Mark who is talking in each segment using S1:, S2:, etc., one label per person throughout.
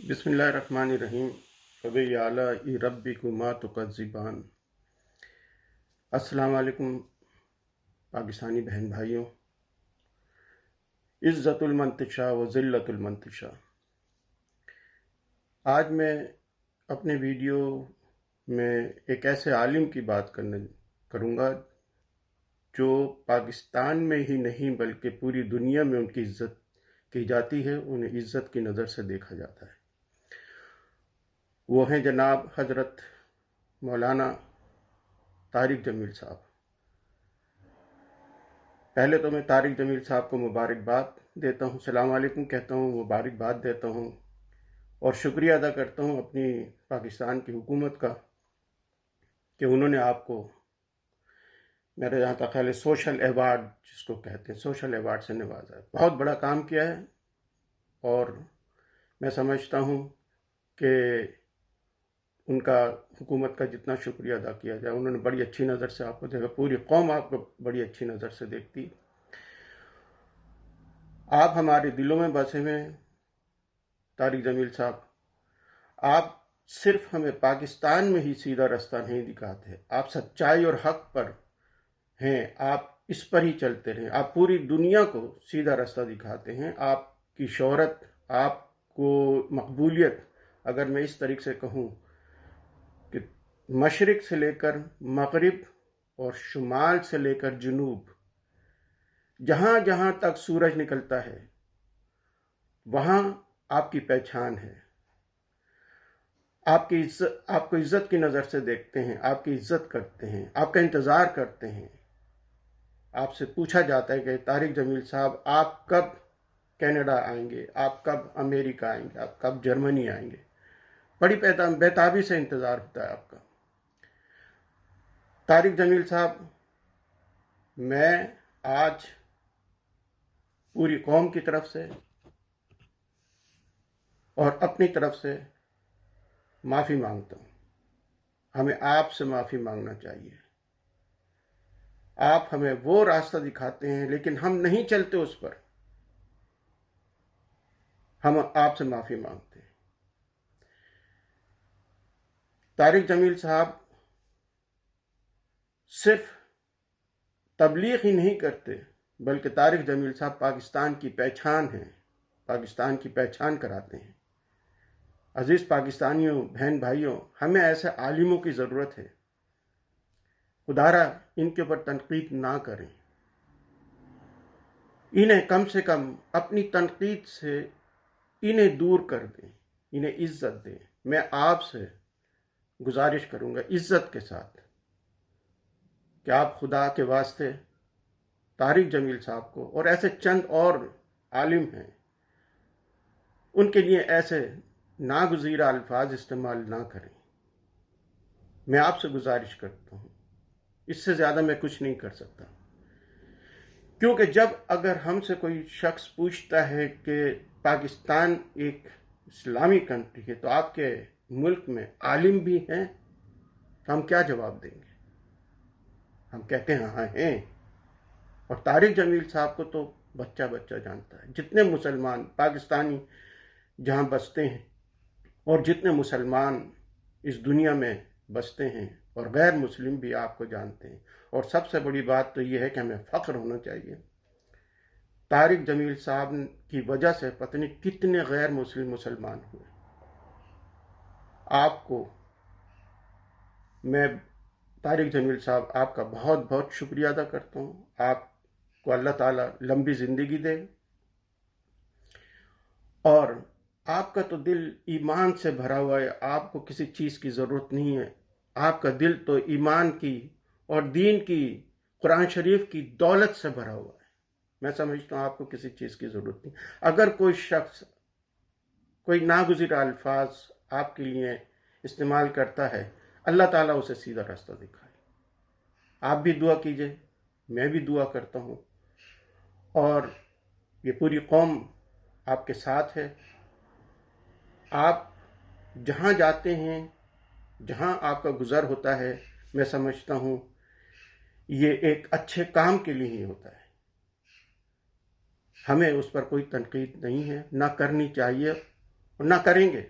S1: बिस्मिल्लाहिर्रहमानिर्रहीम फ़बी आलाइ रब्बिकुमा तुकज़्ज़िबान। अस्सलाम वालेकुम पाकिस्तानी बहन भाइयों। इज़्ज़तुल मंतशा व ज़िल्लतुल मंतशा। आज मैं अपने वीडियो में एक ऐसे आलिम की बात करूँगा जो पाकिस्तान में ही नहीं बल्कि पूरी दुनिया में उनकी इज़्ज़त की जाती है, उन्हें इज़्ज़त की नज़र से देखा जाता है। वो हैं जनाब हज़रत मौलाना तारिक जमील साहब। पहले तो मैं तारिक जमील साहब को मुबारकबाद देता हूँ, सलाम वालेकुम कहता हूँ, मुबारकबाद देता हूँ और शुक्रिया अदा करता हूँ अपनी पाकिस्तान की हुकूमत का कि उन्होंने आपको मेरे यहाँ का ख्याल है सोशल अवार्ड जिसको कहते हैं, सोशल अवार्ड से नवाजा है। बहुत बड़ा काम किया है और मैं समझता हूँ कि उनका हुकूमत का जितना शुक्रिया अदा किया जाए, उन्होंने बड़ी अच्छी नज़र से आपको देखा, पूरी कौम आपको बड़ी अच्छी नज़र से देखती। आप हमारे दिलों में बसे हुए हैं तारिक जमील साहब। आप सिर्फ हमें पाकिस्तान में ही सीधा रास्ता नहीं दिखाते, आप सच्चाई और हक पर हैं, आप इस पर ही चलते रहें, आप पूरी दुनिया को सीधा रास्ता दिखाते हैं। आपकी शोहरत, आपको मकबूलियत, अगर मैं इस तरीके से कहूँ कि मशरिक से लेकर मगरिब और शुमाल से लेकर जुनूब, जहाँ जहाँ तक सूरज निकलता है वहाँ आपकी पहचान है। आपको इज्जत की नज़र से देखते हैं, आपकी इज्जत करते हैं, आपका इंतज़ार करते हैं। आपसे पूछा जाता है कि तारिक जमील साहब आप कब कनाडा आएंगे, आप कब अमेरिका आएंगे, आप कब जर्मनी आएंगे। बड़ी बेताबी से इंतज़ार होता है आपका। तारिक जमील साहब, मैं आज पूरी कौम की तरफ से और अपनी तरफ से माफ़ी मांगता हूँ। हमें आपसे माफ़ी मांगना चाहिए। आप हमें वो रास्ता दिखाते हैं लेकिन हम नहीं चलते उस पर। हम आपसे माफ़ी मांगते हैं। तारिक जमील साहब सिर्फ तबलीग ही नहीं करते बल्कि तारिक जमील साहब पाकिस्तान की पहचान है, पाकिस्तान की पहचान कराते हैं। अजीज़ पाकिस्तानियों, बहन भाइयों, हमें ऐसे आलिमों की ज़रूरत है। खुदारा इनके ऊपर तनकीद ना करें, इन्हें कम से कम अपनी तनकीद से इन्हें दूर कर दें, इन्हें इज्जत दें। मैं आपसे गुजारिश करूंगा इज्जत के साथ कि आप खुदा के वास्ते तारिक जमील साहब को और ऐसे चंद और आलिम हैं, उनके लिए ऐसे नागुज़ीरा अल्फाज इस्तेमाल ना करें। मैं आपसे गुजारिश करता हूँ, इससे ज़्यादा मैं कुछ नहीं कर सकता। क्योंकि जब अगर हमसे कोई शख्स पूछता है कि पाकिस्तान एक इस्लामी कंट्री है तो आपके मुल्क में आलिम भी हैं, तो हम क्या जवाब देंगे? हम कहते हैं हाँ हैं। और तारिक जमील साहब को तो बच्चा बच्चा जानता है। जितने मुसलमान पाकिस्तानी जहाँ बसते हैं और जितने मुसलमान इस दुनिया में बसते हैं और गैर मुस्लिम भी आपको जानते हैं। और सबसे बड़ी बात तो ये है कि हमें फ़ख्र होना चाहिए, तारिक जमील साहब की वजह से पता नहीं कितने गैर मुस्लिम मुसलमान हुए। आपको मैं तारिक जमील साहब आपका बहुत बहुत शुक्रिया अदा करता हूँ। आपको अल्लाह ताला लंबी ज़िंदगी दे और आपका तो दिल ईमान से भरा हुआ है, आपको किसी चीज़ की ज़रूरत नहीं है। आपका दिल तो ईमान की और दीन की, कुरान शरीफ की दौलत से भरा हुआ है। मैं समझता हूँ आपको किसी चीज़ की ज़रूरत नहीं। अगर कोई शख्स कोई नागुज़ीरा अल्फाज आपके लिए इस्तेमाल करता है, अल्लाह ताला उसे सीधा रास्ता दिखाए। आप भी दुआ कीजिए, मैं भी दुआ करता हूँ और ये पूरी कौम आपके साथ है। आप जहाँ जाते हैं, जहाँ आपका गुज़र होता है, मैं समझता हूँ ये एक अच्छे काम के लिए ही होता है। हमें उस पर कोई तनकीद नहीं है, ना करनी चाहिए और ना करेंगे।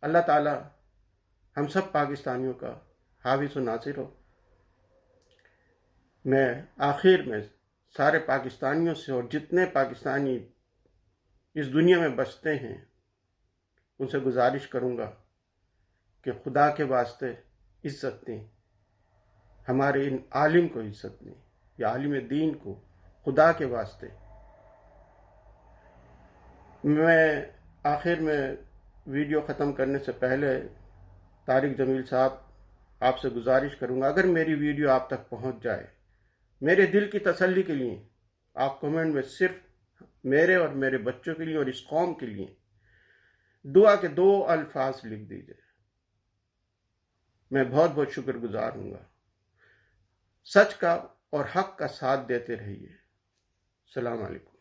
S1: اللہ تعالی ہم سب پاکستانیوں کا حافظ و ناصر ہو۔ میں آخر میں سارے پاکستانیوں سے اور جتنے پاکستانی اس دنیا میں بستے ہیں ان سے گزارش کروں گا کہ خدا کے واسطے عزت دیں، ہمارے ان عالم کو عزت دیں، یا عالم دین کو، خدا کے واسطے۔ میں آخر میں ویڈیو ختم کرنے سے پہلے طارق جمیل صاحب آپ سے گزارش کروں گا، اگر میری ویڈیو آپ تک پہنچ جائے، میرے دل کی تسلی کے لیے آپ کمنٹ میں صرف میرے اور میرے بچوں کے لیے اور اس قوم کے لیے دعا کے 2 الفاظ لکھ دیجئے، میں بہت بہت شکر گزار ہوں گا۔ سچ کا اور حق کا ساتھ دیتے رہیے۔ السلام علیکم۔